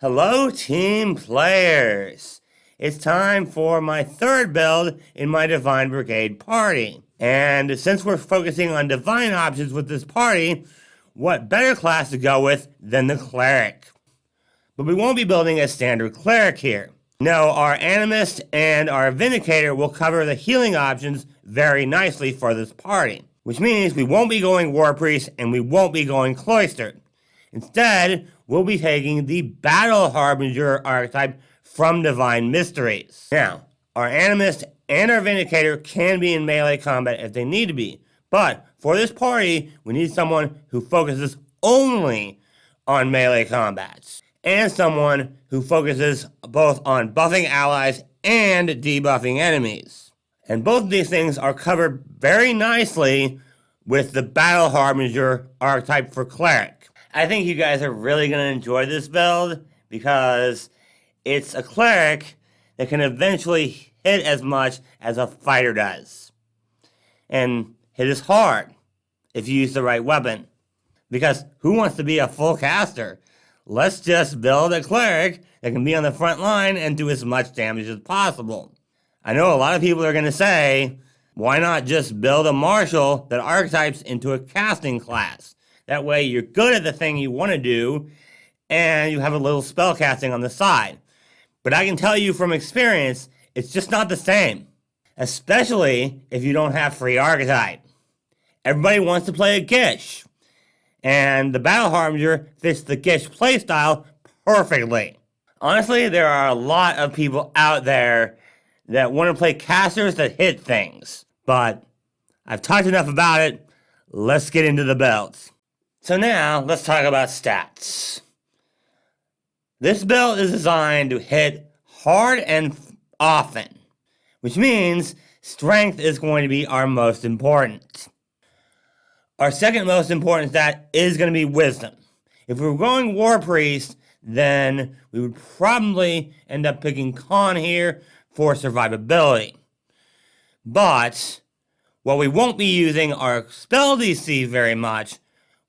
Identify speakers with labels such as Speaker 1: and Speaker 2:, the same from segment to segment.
Speaker 1: Hello, team players! It's time for my third build in my Divine Brigade party. And since we're focusing on divine options with this party, what better class to go with than the Cleric? But we won't be building a standard Cleric here. No, our Animist and our Vindicator will cover the healing options very nicely for this party. Which means we won't be going War Priest and we won't be going Cloistered. Instead, we'll be taking the Battle Harbinger Archetype from Divine Mysteries. Now, our Animist and our Vindicator can be in melee combat if they need to be, but for this party, we need someone who focuses only on melee combats, and someone who focuses both on buffing allies and debuffing enemies. And both of these things are covered very nicely with the Battle Harbinger Archetype for Cleric. I think you guys are really going to enjoy this build because it's a Cleric that can eventually hit as much as a fighter does. And hit as hard if you use the right weapon. Because who wants to be a full caster? Let's just build a Cleric that can be on the front line and do as much damage as possible. I know a lot of people are going to say, why not just build a Martial that archetypes into a casting class? That way you're good at the thing you want to do, and you have a little spell casting on the side. But I can tell you from experience, it's just not the same. Especially if you don't have free archetype. Everybody wants to play a Gish. And the Battle Harbinger fits the Gish playstyle perfectly. Honestly, there are a lot of people out there that want to play casters that hit things. But I've talked enough about it. Let's get into the builds. So now, let's talk about stats. This build is designed to hit hard and often, which means strength is going to be our most important. Our second most important stat is going to be wisdom. If we were going War Priest, then we would probably end up picking Con here for survivability. But, while we won't be using our spell DC very much,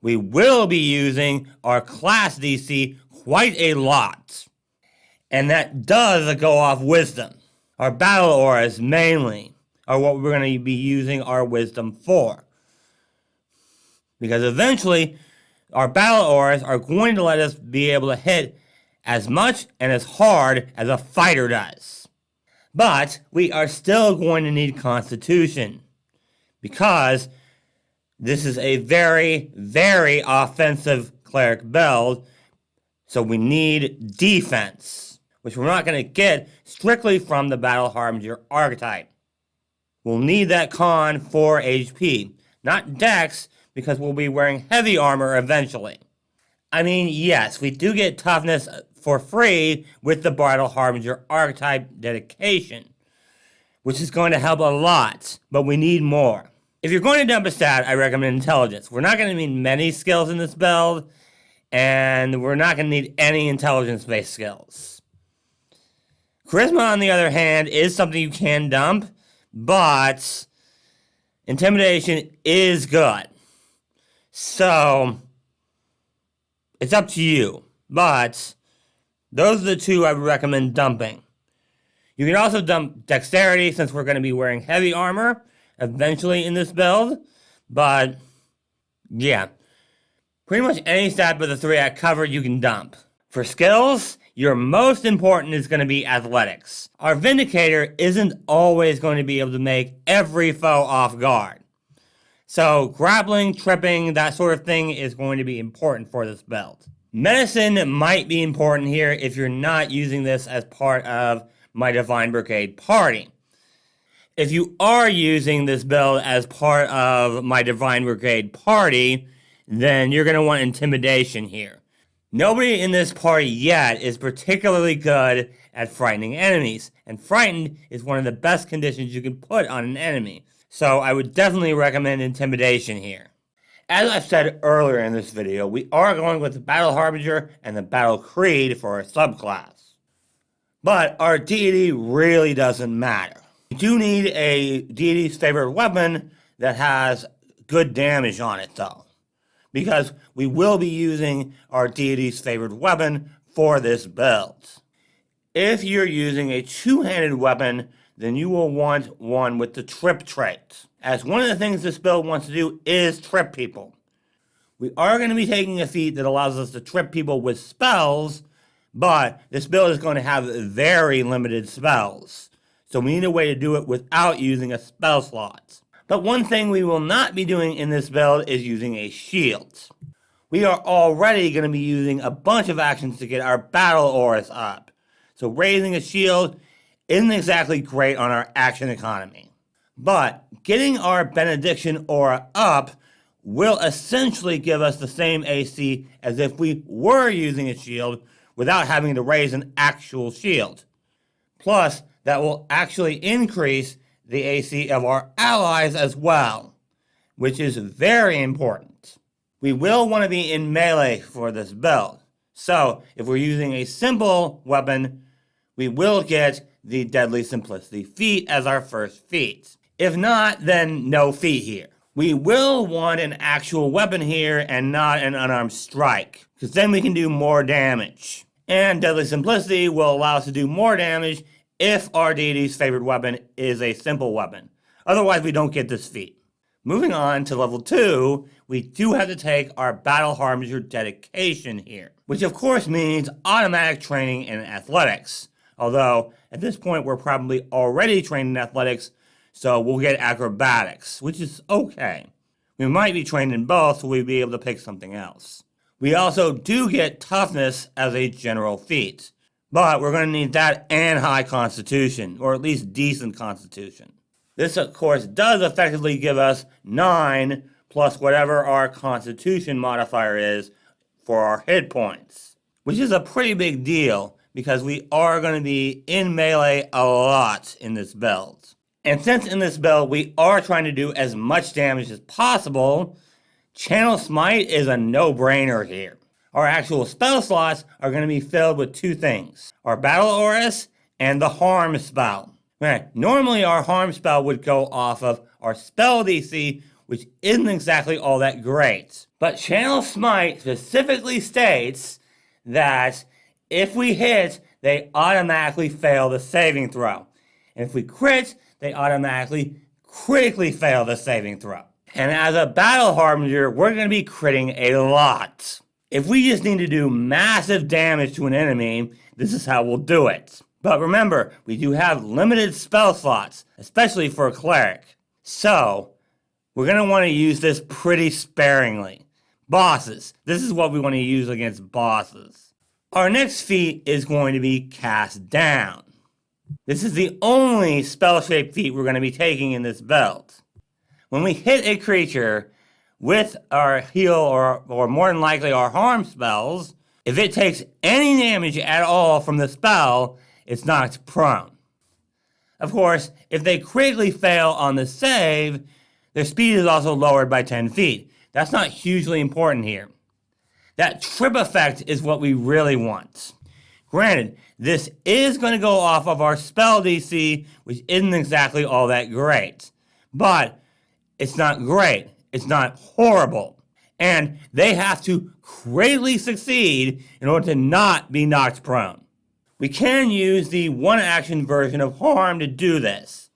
Speaker 1: we will be using our class DC quite a lot. And that does go off wisdom. Our battle auras mainly are what we're going to be using our wisdom for. Because eventually, our battle auras are going to let us be able to hit as much and as hard as a fighter does. But we are still going to need Constitution. Because this is a very, very offensive Cleric build, so we need defense, which we're not going to get strictly from the Battle Harbinger archetype. We'll need that Con for HP, not Dex, because we'll be wearing heavy armor eventually. I mean, yes, we do get toughness for free with the Battle Harbinger archetype dedication, which is going to help a lot, but we need more. If you're going to dump a stat, I recommend Intelligence. We're not going to need many skills in this build, and we're not going to need any intelligence-based skills. Charisma, on the other hand, is something you can dump, but Intimidation is good. So, it's up to you, but those are the two I would recommend dumping. You can also dump Dexterity, since we're going to be wearing heavy armor eventually in this build, but yeah, pretty much any stat but the three I covered you can dump. For skills, your most important is going to be athletics. Our Vindicator isn't always going to be able to make every foe off guard. So grappling, tripping, that sort of thing is going to be important for this build. Medicine might be important here if you're not using this as part of my Divine Brigade party. If you are using this build as part of my Divine Brigade party, then you're going to want Intimidation here. Nobody in this party yet is particularly good at frightening enemies, and Frightened is one of the best conditions you can put on an enemy. So I would definitely recommend Intimidation here. As I've said earlier in this video, we are going with the Battle Harbinger and the Battle Creed for our subclass. But our deity really doesn't matter. You do need a deity's favorite weapon that has good damage on it though, because we will be using our deity's favorite weapon for this build. If you're using a two-handed weapon, then you will want one with the trip trait, as one of the things this build wants to do is trip people. We are going to be taking a feat that allows us to trip people with spells, but this build is going to have very limited spells. So we need a way to do it without using a spell slot. But one thing we will not be doing in this build is using a shield. We are already going to be using a bunch of actions to get our battle auras up. So raising a shield isn't exactly great on our action economy. But getting our benediction aura up will essentially give us the same AC as if we were using a shield without having to raise an actual shield. Plus, that will actually increase the AC of our allies as well, which is very important. We will want to be in melee for this build. So, if we're using a simple weapon, we will get the Deadly Simplicity feat as our first feat. If not, then no feat here. We will want an actual weapon here and not an unarmed strike, because then we can do more damage. And Deadly Simplicity will allow us to do more damage if our deity's favorite weapon is a simple weapon. Otherwise, we don't get this feat. Moving on to level 2, we do have to take our Battle Harbinger dedication here, which of course means automatic training in athletics. Although, at this point, we're probably already trained in athletics, so we'll get acrobatics, which is okay. We might be trained in both, so we'll be able to pick something else. We also do get toughness as a general feat, but we're going to need that and high constitution, or at least decent constitution. This, of course, does effectively give us 9 plus whatever our constitution modifier is for our hit points, which is a pretty big deal because we are going to be in melee a lot in this build. And since in this build we are trying to do as much damage as possible, Channel Smite is a no-brainer here. Our actual spell slots are going to be filled with two things: our Battle Auras and the Harm spell. Normally our Harm spell would go off of our spell DC, which isn't exactly all that great. But Channel Smite specifically states that if we hit, they automatically fail the saving throw. And if we crit, they automatically critically fail the saving throw. And as a Battle Harbinger, we're going to be critting a lot. If we just need to do massive damage to an enemy, this is how we'll do it. But remember, we do have limited spell slots, especially for a cleric. So, we're going to want to use this pretty sparingly. Bosses. This is what we want to use against bosses. Our next feat is going to be Cast Down. This is the only spell-shaped feat we're going to be taking in this build. When we hit a creature with our heal or more than likely our harm spells, if it takes any damage at all from the spell, it's knocked prone. Of course, if they critically fail on the save, their speed is also lowered by 10 feet. That's not hugely important here. That trip effect is what we really want. Granted, this is going to go off of our spell DC, which isn't exactly all that great. But it's not great. It's not horrible. And they have to greatly succeed in order to not be knocked prone. We can use the one-action version of Harm to do this.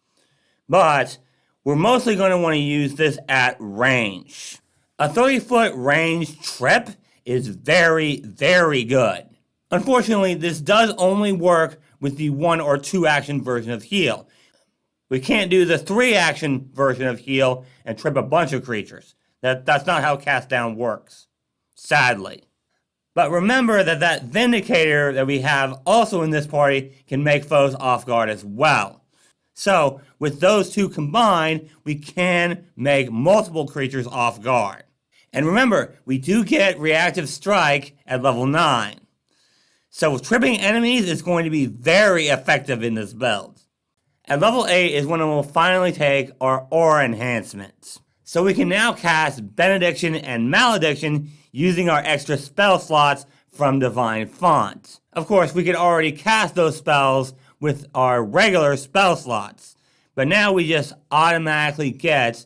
Speaker 1: But we're mostly going to want to use this at range. A 30-foot range trip is very, very good. Unfortunately, this does only work with the 1 or 2 action version of heal. We can't do the 3 action version of heal and trip a bunch of creatures. That's not how Cast Down works, sadly. But remember that Vindicator that we have also in this party can make foes off guard as well. So, with those two combined, we can make multiple creatures off guard. And remember, we do get Reactive Strike at level 9. So tripping enemies is going to be very effective in this build. At level 8 is when we'll finally take our Aura Enhancements. So we can now cast Benediction and Malediction using our extra spell slots from Divine Font. Of course, we could already cast those spells with our regular spell slots, but now we just automatically get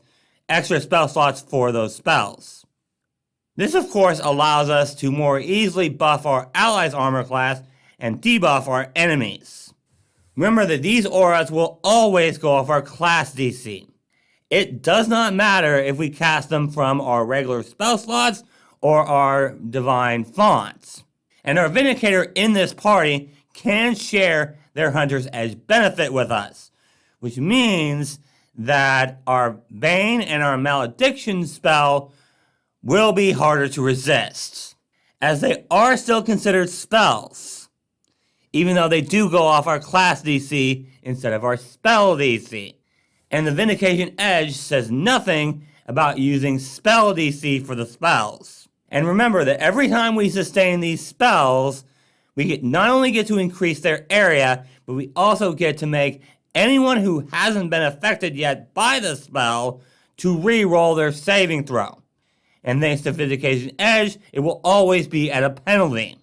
Speaker 1: extra spell slots for those spells. This, of course, allows us to more easily buff our allies' armor class and debuff our enemies. Remember that these auras will always go off our class DC. It does not matter if we cast them from our regular spell slots or our divine fonts. And our Vindicator in this party can share their Hunter's Edge benefit with us, which means that our Bane and our Malediction spell will be harder to resist, as they are still considered spells, even though they do go off our class DC instead of our spell DC. And the Vindication Edge says nothing about using spell DC for the spells. And remember that every time we sustain these spells, we not only get to increase their area, but we also get to make anyone who hasn't been affected yet by the spell to re-roll their saving throw. And thanks to Vindication Edge, it will always be at a penalty,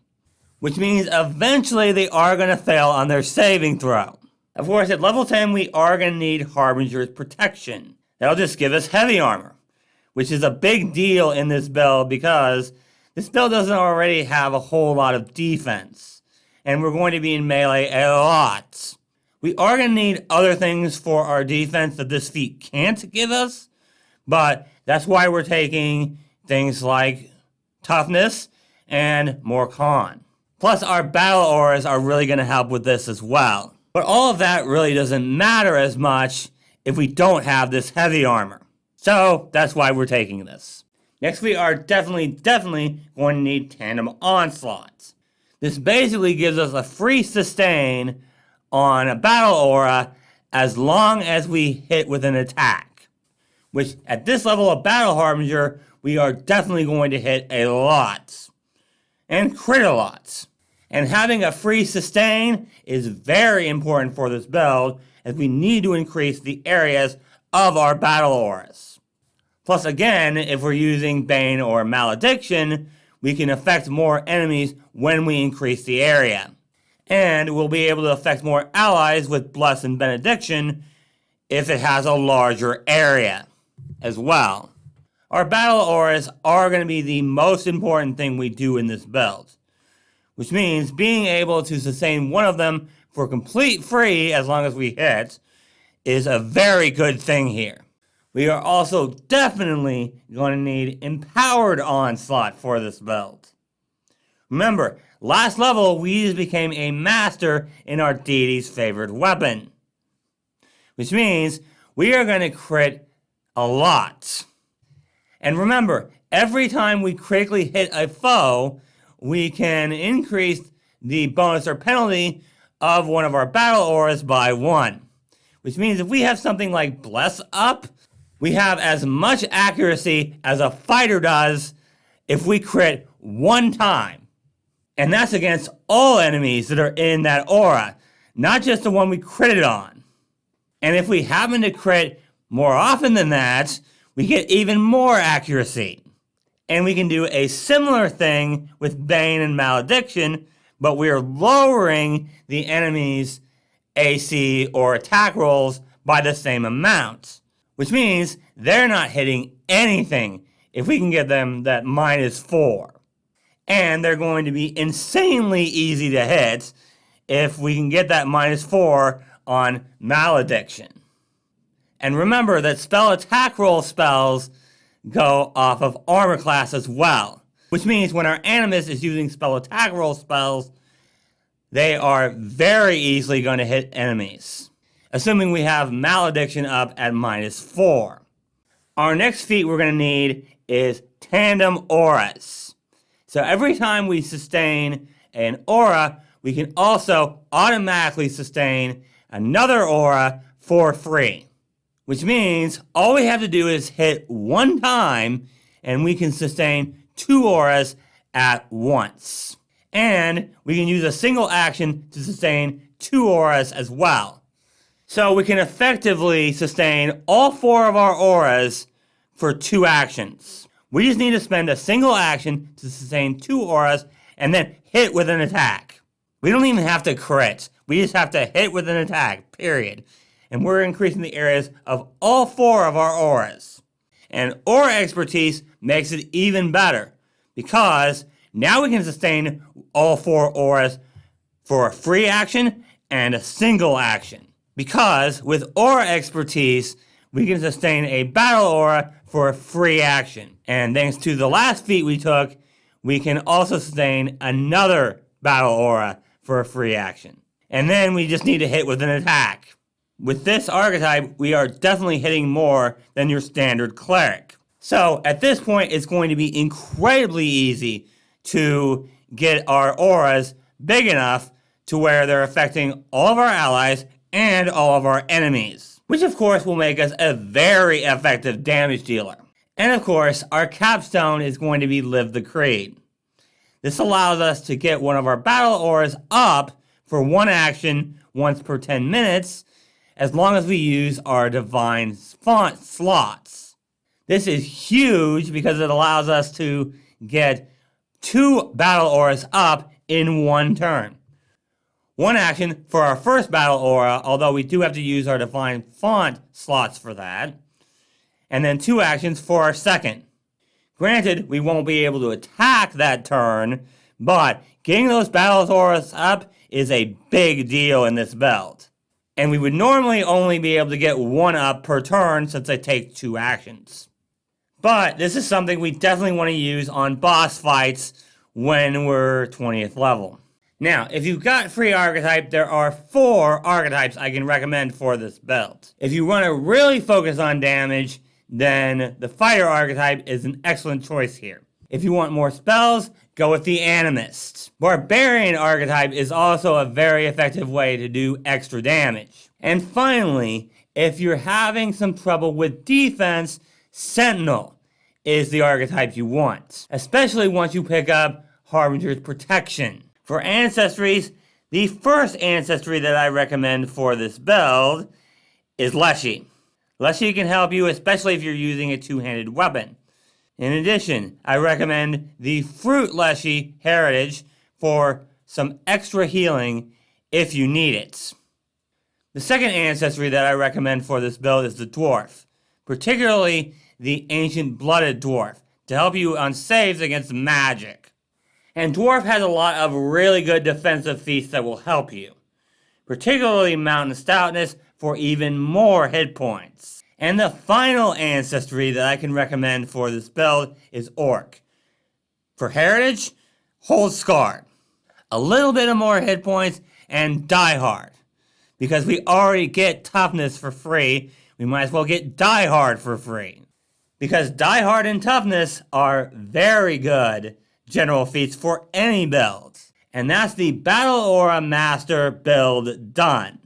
Speaker 1: which means eventually they are going to fail on their saving throw. Of course, at level 10, we are going to need Harbinger's Protection. That'll just give us heavy armor, which is a big deal in this build because this build doesn't already have a whole lot of defense, and we're going to be in melee a lot. We are going to need other things for our defense that this feat can't give us, but that's why we're taking things like toughness and more con. Plus, our battle auras are really going to help with this as well. But all of that really doesn't matter as much if we don't have this heavy armor. So that's why we're taking this. Next, we are definitely going to need Tandem Onslaughts. This basically gives us a free sustain on a battle aura as long as we hit with an attack, which at this level of Battle Harbinger, we are definitely going to hit a lot, and crit a lot. And having a free sustain is very important for this build, as we need to increase the areas of our battle auras. Plus, again, if we're using Bane or Malediction, we can affect more enemies when we increase the area. And we'll be able to affect more allies with Bless and Benediction if it has a larger area as well. Our battle auras are going to be the most important thing we do in this build, which means being able to sustain one of them for complete free as long as we hit is a very good thing here. We are also definitely going to need Empowered Onslaught for this build. Remember, last level we just became a master in our deity's favorite weapon, which means we are going to crit a lot. And remember, every time we critically hit a foe, we can increase the bonus or penalty of one of our battle auras by 1. Which means if we have something like Bless up, we have as much accuracy as a fighter does if we crit 1 time. And that's against all enemies that are in that aura, not just the one we critted on. And if we happen to crit more often than that, we get even more accuracy. And we can do a similar thing with Bane and Malediction, but we're lowering the enemy's AC or attack rolls by the same amount, which means they're not hitting anything if we can get them that -4. And they're going to be insanely easy to hit if we can get that -4 on Malediction. And remember that spell attack roll spells go off of armor class as well, which means when our Animus is using spell attack roll spells, they are very easily going to hit enemies, assuming we have Malediction up at -4. Our next feat we're going to need is Tandem Auras. So every time we sustain an aura, we can also automatically sustain another aura for free. Which means all we have to do is hit 1 time and we can sustain 2 auras at once. And we can use a single action to sustain 2 auras as well. So we can effectively sustain all 4 of our auras for 2 actions. We just need to spend a single action to sustain 2 auras and then hit with an attack. We don't even have to crit. We just have to hit with an attack, period. And we're increasing the areas of all 4 of our auras. And aura expertise makes it even better, because now we can sustain all 4 auras for a free action and a single action. Because with aura expertise, we can sustain a battle aura for a free action. And thanks to the last feat we took, we can also sustain another battle aura for a free action. And then we just need to hit with an attack. With this archetype, we are definitely hitting more than your standard cleric. So at this point, it's going to be incredibly easy to get our auras big enough to where they're affecting all of our allies and all of our enemies, which of course will make us a very effective damage dealer. And of course, our capstone is going to be Live the Creed. This allows us to get one of our battle auras up for 1 action once per 10 minutes, as long as we use our divine font slots. This is huge because it allows us to get 2 battle auras up in 1 turn. 1 action for our first battle aura, although we do have to use our divine font slots for that. And then 2 actions for our second. Granted, we won't be able to attack that turn, but getting those battle auras up is a big deal in this build. And we would normally only be able to get 1 up per turn since they take 2 actions. But this is something we definitely want to use on boss fights when we're 20th level. Now, if you've got free archetype, there are 4 archetypes I can recommend for this build. If you want to really focus on damage, then the fighter archetype is an excellent choice here. If you want more spells, go with the animist. Barbarian archetype is also a very effective way to do extra damage. And finally, if you're having some trouble with defense, Sentinel is the archetype you want, especially once you pick up Harbinger's Protection. For Ancestries, the first Ancestry that I recommend for this build is Leshy. Leshy can help you, especially if you're using a 2-handed weapon. In addition, I recommend the Fruit Leshy Heritage for some extra healing if you need it. The second Ancestry that I recommend for this build is the Dwarf, particularly the Ancient Blooded Dwarf, to help you on saves against magic. And Dwarf has a lot of really good defensive feats that will help you, particularly Mountain Stoutness for even more hit points. And the final Ancestry that I can recommend for this build is Orc. For Heritage, Hold Scarred. A little bit of more hit points and Die Hard. Because we already get Toughness for free, we might as well get Die Hard for free. Because Die Hard and Toughness are very good general feats for any build. And that's the Battle Aura Master build done.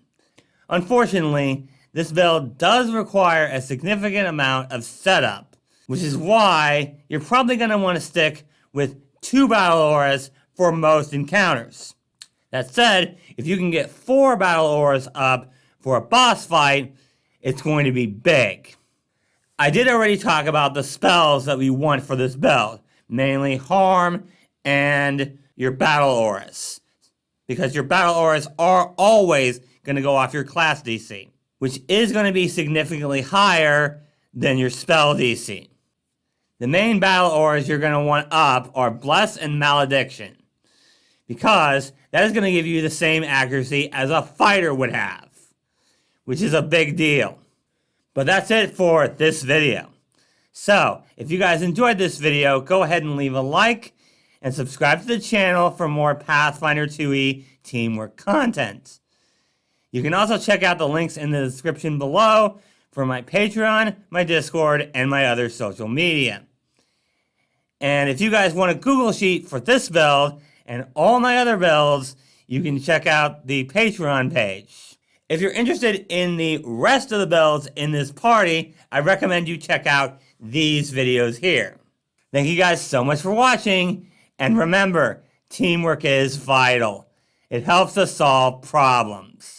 Speaker 1: Unfortunately, this build does require a significant amount of setup, which is why you're probably going to want to stick with 2 battle auras for most encounters. That said, if you can get 4 battle auras up for a boss fight, it's going to be big. I did already talk about the spells that we want for this build, mainly Harm and your battle auras, because your battle auras are always going to go off your class DC, which is going to be significantly higher than your spell DC. The main battle auras you're going to want up are Bless and Malediction, because that is going to give you the same accuracy as a fighter would have, which is a big deal. But that's it for this video. So, if you guys enjoyed this video, go ahead and leave a like and subscribe to the channel for more Pathfinder 2e teamwork content. You can also check out the links in the description below for my Patreon, my Discord, and my other social media. And if you guys want a Google Sheet for this build and all my other builds, you can check out the Patreon page. If you're interested in the rest of the builds in this party, I recommend you check out these videos here. Thank you guys so much for watching, and remember, teamwork is vital. It helps us solve problems.